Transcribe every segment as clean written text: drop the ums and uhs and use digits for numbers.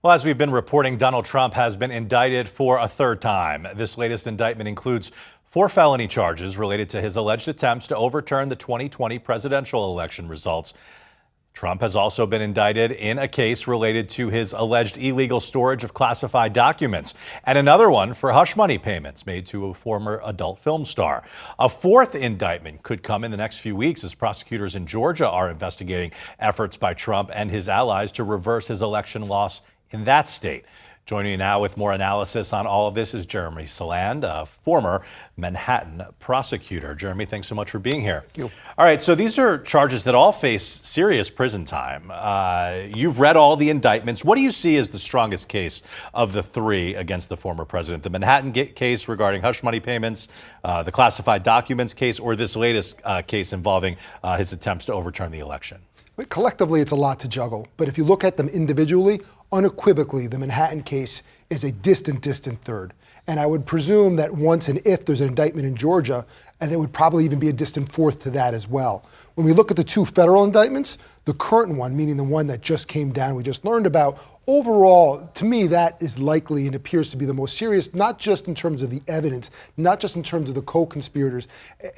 Well, as we've been reporting, Donald Trump has been indicted for a third time. This latest indictment includes 4 felony charges related to his alleged attempts to overturn the 2020 presidential election results. Trump has also been indicted in a case related to his alleged illegal storage of classified documents, and another one for hush money payments made to a former adult film star. A fourth indictment could come in the next few weeks as prosecutors in Georgia are investigating efforts by Trump and his allies to reverse his election loss in that state. Joining me now with more analysis on all of this is Jeremy Saland, a former Manhattan prosecutor. Jeremy, thanks so much for being here. Thank you. All right, so these are charges that all face serious prison time. You've read all the indictments. What do you see as the strongest case of the 3 against the former president? The Manhattan case regarding hush money payments, the classified documents case, or this latest case involving his attempts to overturn the election? Collectively, it's a lot to juggle. But if you look at them individually, unequivocally, the Manhattan case is a distant third. And I would presume that once and if there's an indictment in Georgia, and there would probably even be a distant fourth to that as well. When we look at the 2 federal indictments, the current one, meaning the one that just came down, we just learned about, overall, to me, that is likely and appears to be the most serious, not just in terms of the evidence, not just in terms of the co-conspirators,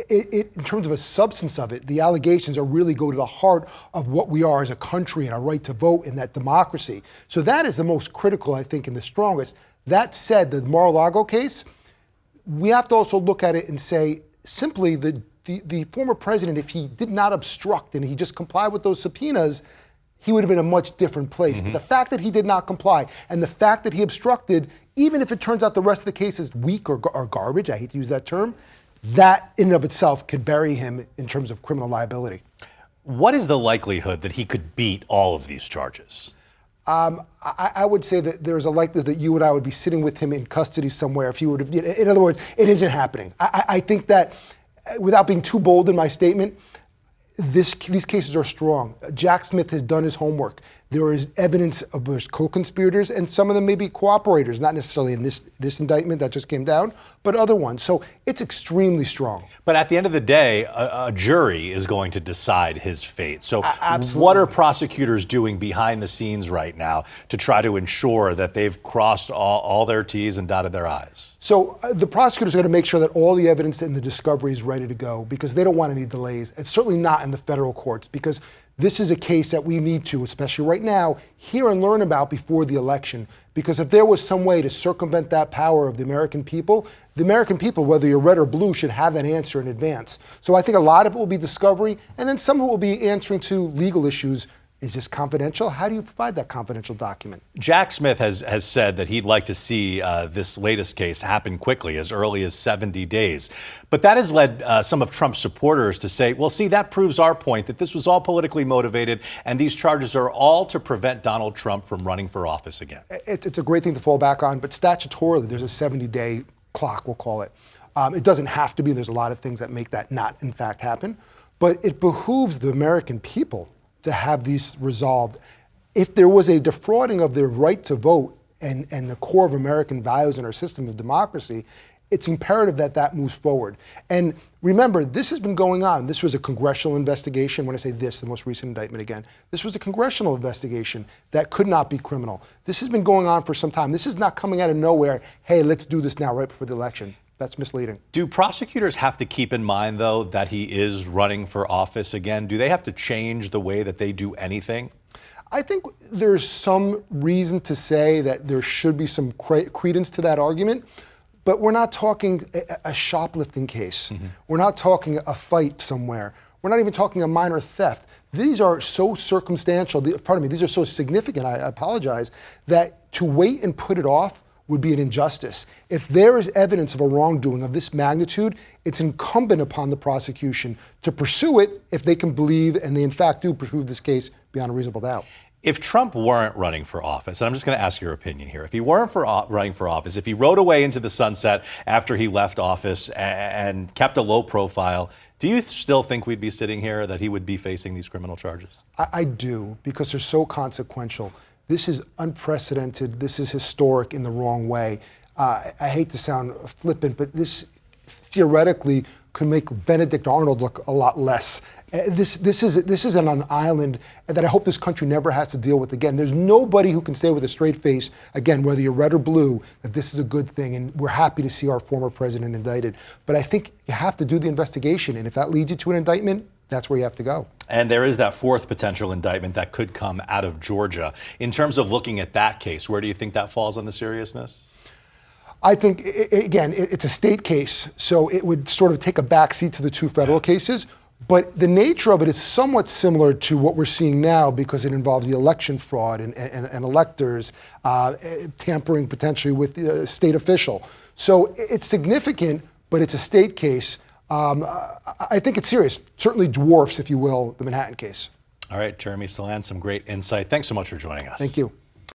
in terms of a substance of it. The allegations are really go to the heart of what we are as a country and our right to vote in that democracy. So that is the most critical, I think, and the strongest. That said, the Mar-a-Lago case, we have to also look at it and say, simply, the former president, if he did not obstruct and he just complied with those subpoenas, he would have been in a much different place. But the fact that he did not comply and the fact that he obstructed, even if it turns out the rest of the case is weak or garbage, I hate to use that term, that in and of itself could bury him in terms of criminal liability. What is the likelihood that he could beat all of these charges? I would say that there's a likelihood that you and I would be sitting with him in custody somewhere if he were to, in other words, it isn't happening. I think that, without being too bold in my statement, these cases are strong. Jack Smith has done his homework. There is evidence of there's co-conspirators, and some of them may be cooperators, not necessarily in this indictment that just came down, but other ones. So it's extremely strong. But at the end of the day, a jury is going to decide his fate. So Absolutely. What are prosecutors doing behind the scenes right now to try to ensure that they've crossed all their T's and dotted their I's? So the prosecutors are going to make sure that all the evidence in the discovery is ready to go, because they don't want any delays. It's certainly not in the federal courts, because this is a case that we need to, especially right now, hear and learn about before the election. Because if there was some way to circumvent that power of the American people, whether you're red or blue, should have that answer in advance. So I think a lot of it will be discovery, and then some of it will be answering to legal issues. Is this confidential? How do you provide that confidential document? Jack Smith has said that he'd like to see this latest case happen quickly, as early as 70 days. But that has led some of Trump's supporters to say, well, see, that proves our point, that this was all politically motivated, and these charges are all to prevent Donald Trump from running for office again. It's a great thing to fall back on, but statutorily, there's a 70-day clock, we'll call it. It doesn't have to be. There's a lot of things that make that not, in fact, happen. But it behooves the American people to have these resolved. If there was a defrauding of their right to vote and the core of American values and our system of democracy, it's imperative that that moves forward. And remember, this has been going on. This was a congressional investigation. When I say this, the most recent indictment again, this was a congressional investigation that could not be criminal. This has been going on for some time. This is not coming out of nowhere. Hey, let's do this now right before the election. That's misleading. Do prosecutors have to keep in mind, though, that he is running for office again? Do they have to change the way that they do anything? I think there's some reason to say that there should be some credence to that argument, but we're not talking a shoplifting case. Mm-hmm. We're not talking a fight somewhere. We're not even talking a minor theft. These are so circumstantial, these are so significant, I apologize, that to wait and put it off would be an injustice. If there is evidence of a wrongdoing of this magnitude, it's incumbent upon the prosecution to pursue it if they can believe, and they in fact do prove this case beyond a reasonable doubt. If Trump weren't running for office, and I'm just going to ask your opinion here, if he weren't running for office, if he rode away into the sunset after he left office and kept a low profile, do you still think we'd be sitting here, that he would be facing these criminal charges? I do, because they're so consequential. This is unprecedented. This is historic in the wrong way. I hate to sound flippant, but this theoretically could make Benedict Arnold look a lot less This is an island that I hope this country never has to deal with again. There's nobody who can say with a straight face, again, whether you're red or blue, that this is a good thing, and we're happy to see our former president indicted. But I think you have to do the investigation, and if that leads you to an indictment, that's where you have to go. And there is that fourth potential indictment that could come out of Georgia. In terms of looking at that case, where do you think that falls on the seriousness? I think, again, it's a state case, so it would sort of take a backseat to the two federal cases. But the nature of it is somewhat similar to what we're seeing now because it involves the election fraud and electors tampering potentially with the state official. So it's significant, but it's a state case. I think it's serious. Certainly dwarfs, if you will, the Manhattan case. All right, Jeremy Saland, some great insight. Thanks so much for joining us. Thank you.